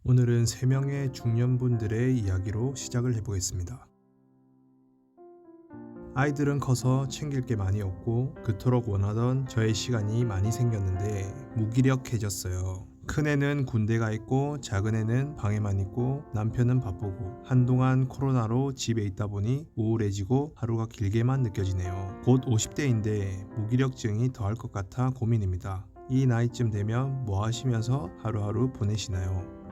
오늘은 3명의 중년분들의 이야기로 시작을 해보겠습니다. 아이들은 커서 챙길 게 많이 없고 그토록 원하던 저의 시간이 많이 생겼는데 무기력해졌어요. 큰애는 군대가 있고 작은애는 방에만 있고 남편은 바쁘고 한동안 코로나로 집에 있다 보니 우울해지고 하루가 길게만 느껴지네요. 곧 50대인데 무기력증이 더할 것 같아 고민입니다. 이 나이쯤 되면 뭐 하시면서 하루하루 보내시나요?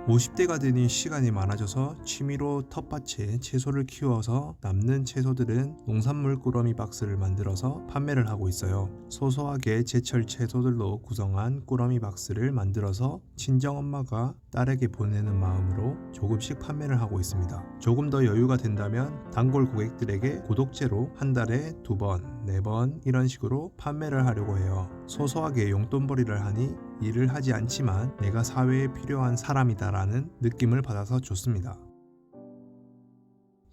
50대가 되니 시간이 많아져서 취미로 텃밭에 채소를 키워서 남는 채소들은 농산물 꾸러미 박스를 만들어서 판매를 하고 있어요. 소소하게 제철 채소들로 구성한 꾸러미 박스를 만들어서 친정엄마가 딸에게 보내는 마음으로 조금씩 판매를 하고 있습니다. 조금 더 여유가 된다면 단골 고객들에게 구독제로 한 달에 2번, 4번 이런 식으로 판매를 하려고 해요. 소소하게 용돈벌이를 하니 일을 하지 않지만 내가 사회에 필요한 사람이다라는 느낌을 받아서 좋습니다.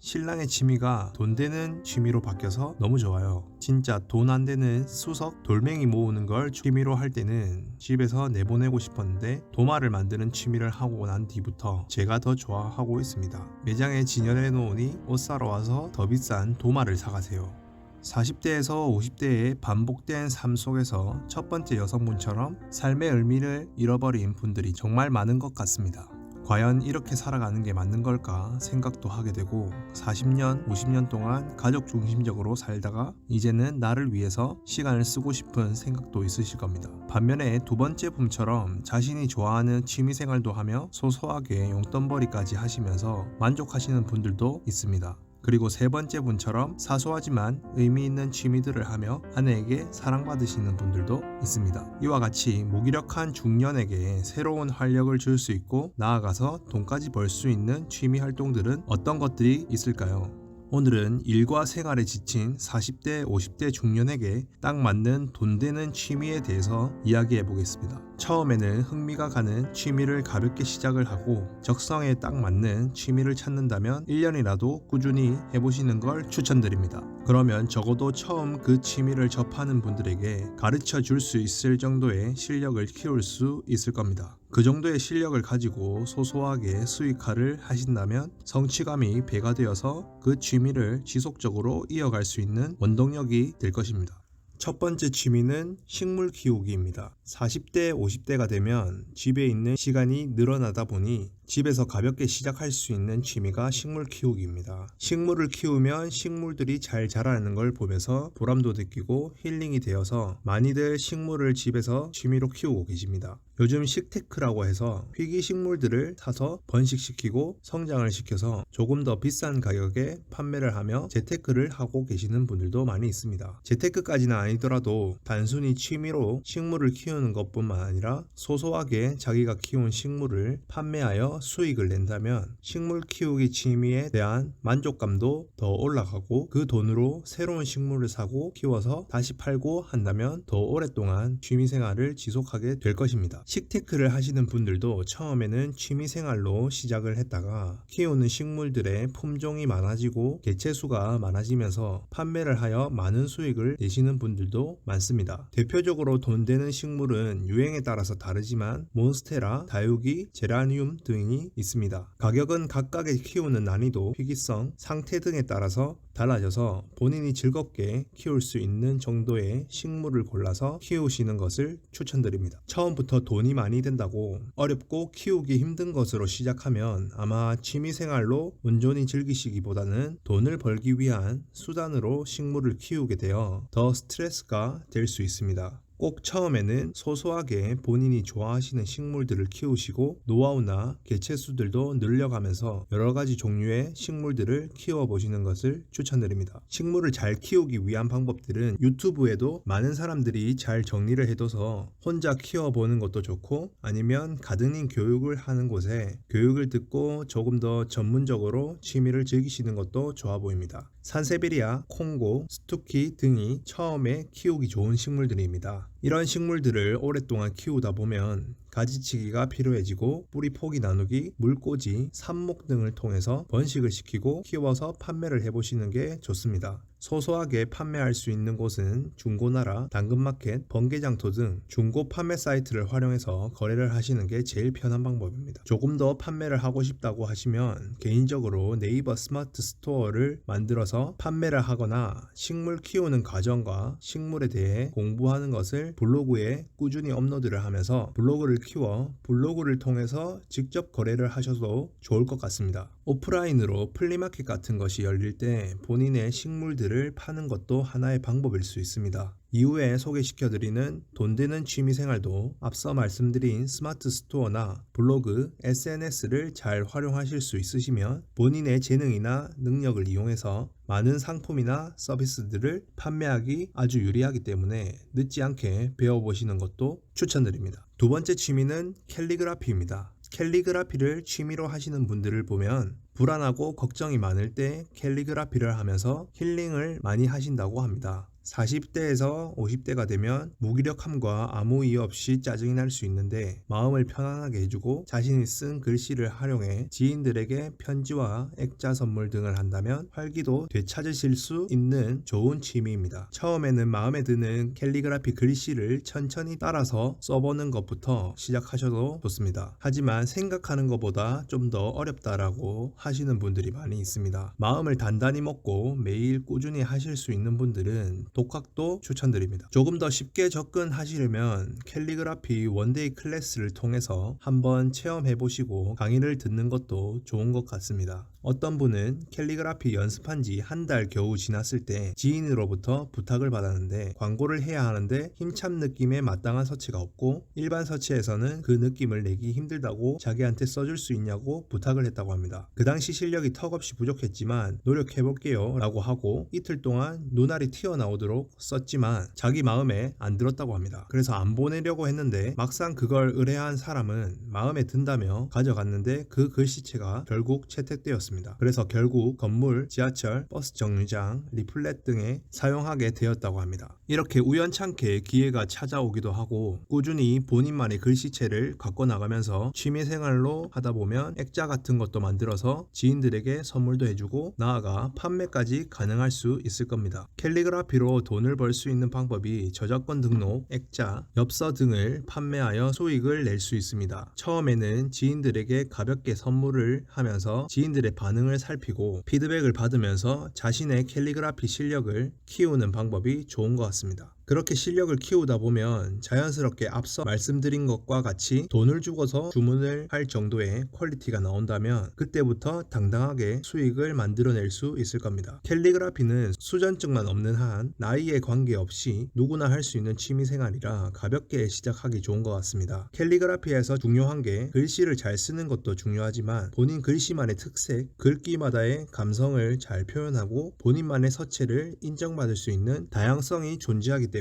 신랑의 취미가 돈 되는 취미로 바뀌어서 너무 좋아요. 진짜 돈 안 되는 수석 돌멩이 모으는 걸 취미로 할 때는 집에서 내보내고 싶었는데 도마를 만드는 취미를 하고 난 뒤부터 제가 더 좋아하고 있습니다. 매장에 진열해 놓으니 옷 사러 와서 더 비싼 도마를 사가세요. 40대에서 50대의 반복된 삶 속에서 첫 번째 여성분처럼 삶의 의미를 잃어버린 분들이 정말 많은 것 같습니다. 과연 이렇게 살아가는 게 맞는 걸까 생각도 하게 되고 40년, 50년 동안 가족 중심적으로 살다가 이제는 나를 위해서 시간을 쓰고 싶은 생각도 있으실 겁니다. 반면에 두 번째 분처럼 자신이 좋아하는 취미생활도 하며 소소하게 용돈벌이까지 하시면서 만족하시는 분들도 있습니다. 그리고 세 번째 분처럼 사소하지만 의미 있는 취미들을 하며 아내에게 사랑받으시는 분들도 있습니다. 이와 같이 무기력한 중년에게 새로운 활력을 줄 수 있고 나아가서 돈까지 벌 수 있는 취미 활동들은 어떤 것들이 있을까요? 오늘은 일과 생활에 지친 40대, 50대 중년에게 딱 맞는 돈 되는 취미에 대해서 이야기해 보겠습니다. 처음에는 흥미가 가는 취미를 가볍게 시작을 하고 적성에 딱 맞는 취미를 찾는다면 1년이라도 꾸준히 해보시는 걸 추천드립니다. 그러면 적어도 처음 그 취미를 접하는 분들에게 가르쳐 줄 수 있을 정도의 실력을 키울 수 있을 겁니다. 그 정도의 실력을 가지고 소소하게 수익화를 하신다면 성취감이 배가 되어서 그 취미를 지속적으로 이어갈 수 있는 원동력이 될 것입니다. 첫 번째 취미는 식물 키우기입니다. 40대, 50대가 되면 집에 있는 시간이 늘어나다 보니 집에서 가볍게 시작할 수 있는 취미가 식물 키우기입니다. 식물을 키우면 식물들이 잘 자라는 걸 보면서 보람도 느끼고 힐링이 되어서 많이들 식물을 집에서 취미로 키우고 계십니다. 요즘 식테크라고 해서 희귀 식물들을 사서 번식시키고 성장을 시켜서 조금 더 비싼 가격에 판매를 하며 재테크를 하고 계시는 분들도 많이 있습니다. 재테크까지는 아니더라도 단순히 취미로 식물을 키우는 것뿐만 아니라 소소하게 자기가 키운 식물을 판매하여 수익을 낸다면 식물 키우기 취미에 대한 만족감도 더 올라가고 그 돈으로 새로운 식물을 사고 키워서 다시 팔고 한다면 더 오랫동안 취미생활을 지속하게 될 것입니다. 식테크를 하시는 분들도 처음에는 취미생활로 시작을 했다가 키우는 식물들의 품종이 많아지고 개체수가 많아지면서 판매를 하여 많은 수익을 내시는 분들도 많습니다. 대표적으로 돈 되는 식물은 유행에 따라서 다르지만 몬스테라, 다육이, 제라늄 등이 있습니다. 가격은 각각의 키우는 난이도, 희귀성, 상태 등에 따라서 달라져서 본인이 즐겁게 키울 수 있는 정도의 식물을 골라서 키우시는 것을 추천드립니다. 처음부터 돈이 많이 든다고 어렵고 키우기 힘든 것으로 시작하면 아마 취미생활로 온전히 즐기시기보다는 돈을 벌기 위한 수단으로 식물을 키우게 되어 더 스트레스가 될 수 있습니다. 꼭 처음에는 소소하게 본인이 좋아하시는 식물들을 키우시고 노하우나 개체수들도 늘려가면서 여러가지 종류의 식물들을 키워보시는 것을 추천드립니다. 식물을 잘 키우기 위한 방법들은 유튜브에도 많은 사람들이 잘 정리를 해둬서 혼자 키워보는 것도 좋고 아니면 가드닝 교육을 하는 곳에 교육을 듣고 조금 더 전문적으로 취미를 즐기시는 것도 좋아 보입니다. 산세베리아, 콩고, 스투키 등이 처음에 키우기 좋은 식물들입니다. 이런 식물들을 오랫동안 키우다 보면 가지치기가 필요해지고 뿌리 포기 나누기, 물꽂이, 삽목 등을 통해서 번식을 시키고 키워서 판매를 해보시는 게 좋습니다. 소소하게 판매할 수 있는 곳은 중고나라, 당근마켓, 번개장터 등 중고 판매 사이트를 활용해서 거래를 하시는 게 제일 편한 방법입니다. 조금 더 판매를 하고 싶다고 하시면 개인적으로 네이버 스마트 스토어를 만들어서 판매를 하거나 식물 키우는 과정과 식물에 대해 공부하는 것을 블로그에 꾸준히 업로드를 하면서 블로그를 키워 블로그를 통해서 직접 거래를 하셔도 좋을 것 같습니다. 오프라인으로 플리마켓 같은 것이 열릴 때 본인의 식물들을 파는 것도 하나의 방법일 수 있습니다. 이후에 소개시켜드리는 돈 되는 취미생활도 앞서 말씀드린 스마트 스토어나 블로그, SNS를 잘 활용하실 수 있으시면 본인의 재능이나 능력을 이용해서 많은 상품이나 서비스들을 판매하기 아주 유리하기 때문에 늦지 않게 배워보시는 것도 추천드립니다. 두 번째 취미는 캘리그라피입니다. 캘리그라피를 취미로 하시는 분들을 보면 불안하고 걱정이 많을 때 캘리그라피를 하면서 힐링을 많이 하신다고 합니다. 40대에서 50대가 되면 무기력함과 아무 이유 없이 짜증이 날 수 있는데 마음을 편안하게 해주고 자신이 쓴 글씨를 활용해 지인들에게 편지와 액자 선물 등을 한다면 활기도 되찾으실 수 있는 좋은 취미입니다. 처음에는 마음에 드는 캘리그라피 글씨를 천천히 따라서 써보는 것부터 시작하셔도 좋습니다. 하지만 생각하는 것보다 좀 더 어렵다라고 하시는 분들이 많이 있습니다. 마음을 단단히 먹고 매일 꾸준히 하실 수 있는 분들은 독학도 추천드립니다. 조금 더 쉽게 접근하시려면 캘리그라피 원데이 클래스를 통해서 한번 체험해 보시고 강의를 듣는 것도 좋은 것 같습니다. 어떤 분은 캘리그라피 연습한 지 한 달 겨우 지났을 때 지인으로부터 부탁을 받았는데 광고를 해야 하는데 힘찬 느낌의 마땅한 서체가 없고 일반 서체에서는 그 느낌을 내기 힘들다고 자기한테 써줄 수 있냐고 부탁을 했다고 합니다. 그 당시 실력이 턱없이 부족했지만 노력해볼게요 라고 하고 이틀 동안 눈알이 튀어나오도록 썼지만 자기 마음에 안 들었다고 합니다. 그래서 안 보내려고 했는데 막상 그걸 의뢰한 사람은 마음에 든다며 가져갔는데 그 글씨체가 결국 채택되었습니다. 그래서 결국 건물, 지하철, 버스 정류장, 리플렛 등에 사용하게 되었다고 합니다. 이렇게 우연찮게 기회가 찾아오기도 하고 꾸준히 본인만의 글씨체를 갖고 나가면서 취미생활로 하다 보면 액자 같은 것도 만들어서 지인들에게 선물도 해주고 나아가 판매까지 가능할 수 있을 겁니다. 캘리그라피로 돈을 벌 수 있는 방법이 저작권 등록, 액자, 엽서 등을 판매하여 수익을 낼 수 있습니다. 처음에는 지인들에게 가볍게 선물을 하면서 지인들의 반응을 살피고 피드백을 받으면서 자신의 캘리그라피 실력을 키우는 방법이 좋은 것 같습니다. 그렇게 실력을 키우다 보면 자연스럽게 앞서 말씀드린 것과 같이 돈을 주고서 주문을 할 정도의 퀄리티가 나온다면 그때부터 당당하게 수익을 만들어낼 수 있을 겁니다. 캘리그라피는 수전증만 없는 한 나이에 관계없이 누구나 할 수 있는 취미생활이라 가볍게 시작하기 좋은 것 같습니다. 캘리그라피에서 중요한 게 글씨를 잘 쓰는 것도 중요하지만 본인 글씨만의 특색, 글귀마다의 감성을 잘 표현하고 본인만의 서체를 인정받을 수 있는 다양성이 존재하기 때문에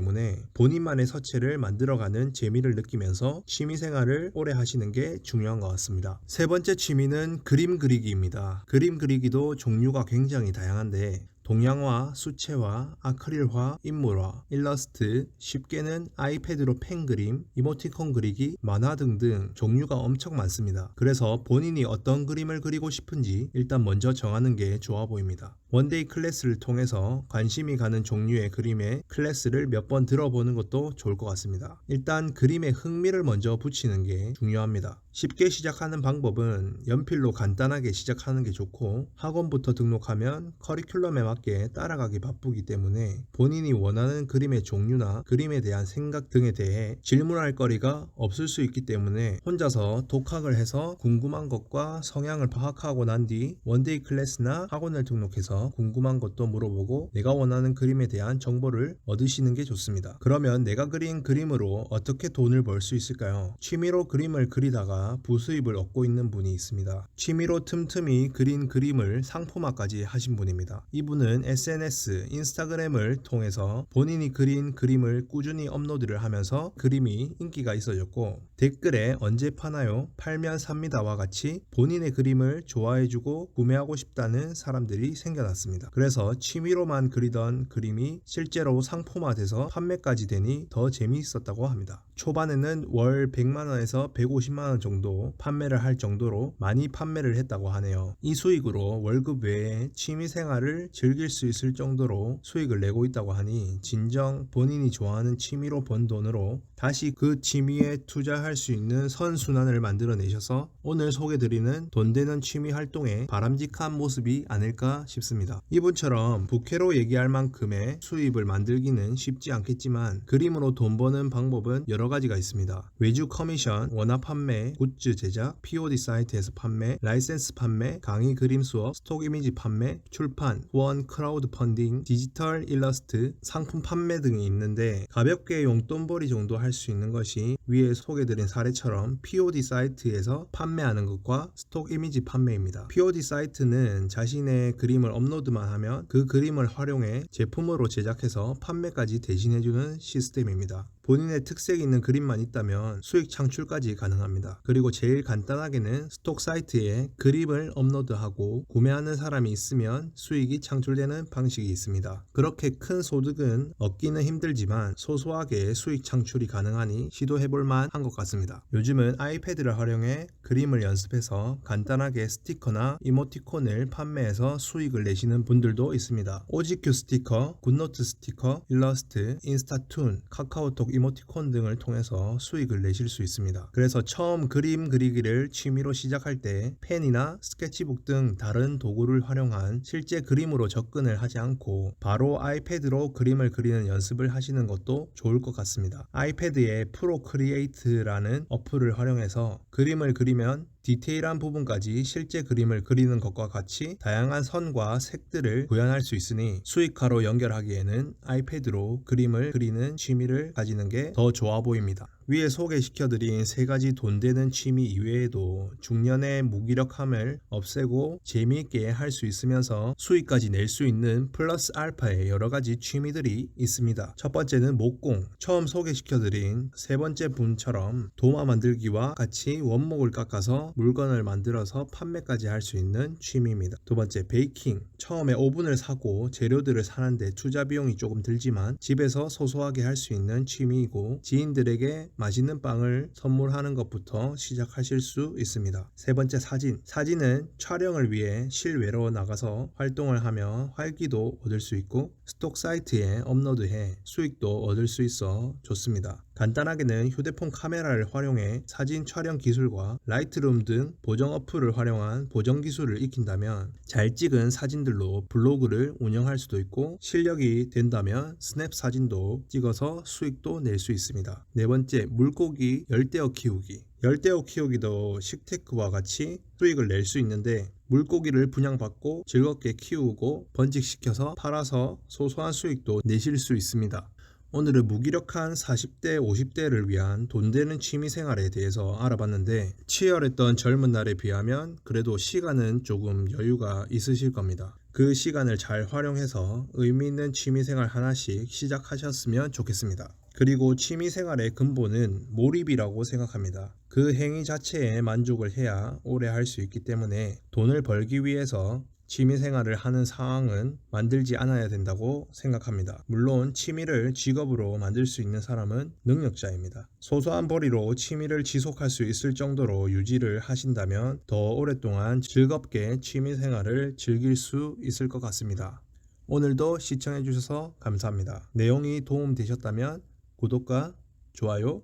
본인만의 서체를 만들어가는 재미를 느끼면서 취미생활을 오래 하시는 게 중요한 것 같습니다. 세 번째 취미는 그림 그리기입니다. 그림 그리기도 종류가 굉장히 다양한데 동양화, 수채화, 아크릴화, 인물화, 일러스트, 쉽게는 아이패드로 펜 그림, 이모티콘 그리기, 만화 등등 종류가 엄청 많습니다. 그래서 본인이 어떤 그림을 그리고 싶은지 일단 먼저 정하는 게 좋아 보입니다. 원데이 클래스를 통해서 관심이 가는 종류의 그림의 클래스를 몇 번 들어보는 것도 좋을 것 같습니다. 일단 그림에 흥미를 먼저 붙이는 게 중요합니다. 쉽게 시작하는 방법은 연필로 간단하게 시작하는 게 좋고 학원부터 등록하면 커리큘럼에 맞게 따라가기 바쁘기 때문에 본인이 원하는 그림의 종류나 그림에 대한 생각 등에 대해 질문할 거리가 없을 수 있기 때문에 혼자서 독학을 해서 궁금한 것과 성향을 파악하고 난 뒤 원데이 클래스나 학원을 등록해서 궁금한 것도 물어보고 내가 원하는 그림에 대한 정보를 얻으시는 게 좋습니다. 그러면 내가 그린 그림으로 어떻게 돈을 벌 수 있을까요? 취미로 그림을 그리다가 부수입을 얻고 있는 분이 있습니다. 취미로 틈틈이 그린 그림을 상품화까지 하신 분입니다. 이분은 SNS, 인스타그램을 통해서 본인이 그린 그림을 꾸준히 업로드를 하면서 그림이 인기가 있어졌고 댓글에 언제 파나요? 팔면 삽니다와 같이 본인의 그림을 좋아해주고 구매하고 싶다는 사람들이 생겨났습니다. 났습니다. 그래서 취미로만 그리던 그림이 실제로 상품화돼서 판매까지 되니 더 재미있었다고 합니다. 초반에는 월 100만원에서 150만원 정도 판매를 할 정도로 많이 판매를 했다고 하네요. 이 수익으로 월급 외에 취미생활을 즐길 수 있을 정도로 수익을 내고 있다고 하니 진정 본인이 좋아하는 취미로 번 돈으로 다시 그 취미에 투자할 수 있는 선순환을 만들어내셔서 오늘 소개드리는 돈 되는 취미 활동의 바람직한 모습이 아닐까 싶습니다. 이분처럼 부캐로 얘기할 만큼의 수입을 만들기는 쉽지 않겠지만 그림으로 돈 버는 방법은 여러 가지가 있습니다. 외주 커미션, 원화 판매, 굿즈 제작, POD 사이트에서 판매, 라이센스 판매, 강의 그림 수업, 스톡 이미지 판매, 출판, 후원, 크라우드 펀딩, 디지털 일러스트, 상품 판매 등이 있는데 가볍게 용돈벌이 정도 할 수 있는 것이 위에 소개드린 사례처럼 POD 사이트에서 판매하는 것과 스톡 이미지 판매입니다. POD 사이트는 자신의 그림을 업로드만 하면 그 그림을 활용해 제품으로 제작해서 판매까지 대신해주는 시스템입니다. 본인의 특색 있는 그림만 있다면 수익 창출까지 가능합니다. 그리고 제일 간단하게는 스톡 사이트에 그림을 업로드하고 구매하는 사람이 있으면 수익이 창출되는 방식이 있습니다. 그렇게 큰 소득은 얻기는 힘들지만 소소하게 수익 창출이 가능하니 시도해볼 만한 것 같습니다. 요즘은 아이패드를 활용해 그림을 연습해서 간단하게 스티커나 이모티콘을 판매해서 수익을 내시는 분들도 있습니다. 오지큐 스티커, 굿노트 스티커, 일러스트, 인스타툰, 카카오톡 이모티콘 등을 통해서 수익을 내실 수 있습니다. 그래서 처음 그림 그리기를 취미로 시작할 때 펜이나 스케치북 등 다른 도구를 활용한 실제 그림으로 접근을 하지 않고 바로 아이패드로 그림을 그리는 연습을 하시는 것도 좋을 것 같습니다. 아이패드에 프로크리에이트라는 어플을 활용해서 그림을 그리면 디테일한 부분까지 실제 그림을 그리는 것과 같이 다양한 선과 색들을 구현할 수 있으니 수익화로 연결하기에는 아이패드로 그림을 그리는 취미를 가지는 게 더 좋아 보입니다. 위에 소개시켜드린 세 가지 돈 되는 취미 이외에도 중년의 무기력함을 없애고 재미있게 할 수 있으면서 수익까지 낼 수 있는 플러스 알파의 여러 가지 취미들이 있습니다. 첫 번째는 목공. 처음 소개시켜드린 세 번째 분처럼 도마 만들기와 같이 원목을 깎아서 물건을 만들어서 판매까지 할 수 있는 취미입니다. 두 번째, 베이킹. 처음에 오븐을 사고 재료들을 사는데 투자 비용이 조금 들지만 집에서 소소하게 할 수 있는 취미이고 지인들에게 맛있는 빵을 선물하는 것부터 시작하실 수 있습니다. 세 번째, 사진. 사진은 촬영을 위해 실외로 나가서 활동을 하며 활기도 얻을 수 있고 스톡 사이트에 업로드해 수익도 얻을 수 있어 좋습니다. 간단하게는 휴대폰 카메라를 활용해 사진 촬영 기술과 라이트룸 등 보정 어플을 활용한 보정 기술을 익힌다면 잘 찍은 사진들로 블로그를 운영할 수도 있고 실력이 된다면 스냅 사진도 찍어서 수익도 낼 수 있습니다. 네 번째, 물고기 열대어 키우기. 열대어 키우기도 식테크와 같이 수익을 낼 수 있는데 물고기를 분양받고 즐겁게 키우고 번식시켜서 팔아서 소소한 수익도 내실 수 있습니다. 오늘은 무기력한 40대, 50대를 위한 돈 되는 취미생활에 대해서 알아봤는데 치열했던 젊은 날에 비하면 그래도 시간은 조금 여유가 있으실 겁니다. 그 시간을 잘 활용해서 의미 있는 취미생활 하나씩 시작하셨으면 좋겠습니다. 그리고 취미생활의 근본은 몰입이라고 생각합니다. 그 행위 자체에 만족을 해야 오래 할 수 있기 때문에 돈을 벌기 위해서 취미생활을 하는 상황은 만들지 않아야 된다고 생각합니다. 물론 취미를 직업으로 만들 수 있는 사람은 능력자입니다. 소소한 벌이로 취미를 지속할 수 있을 정도로 유지를 하신다면 더 오랫동안 즐겁게 취미생활을 즐길 수 있을 것 같습니다. 오늘도 시청해주셔서 감사합니다. 내용이 도움되셨다면 구독과 좋아요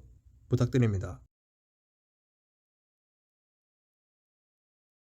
부탁드립니다.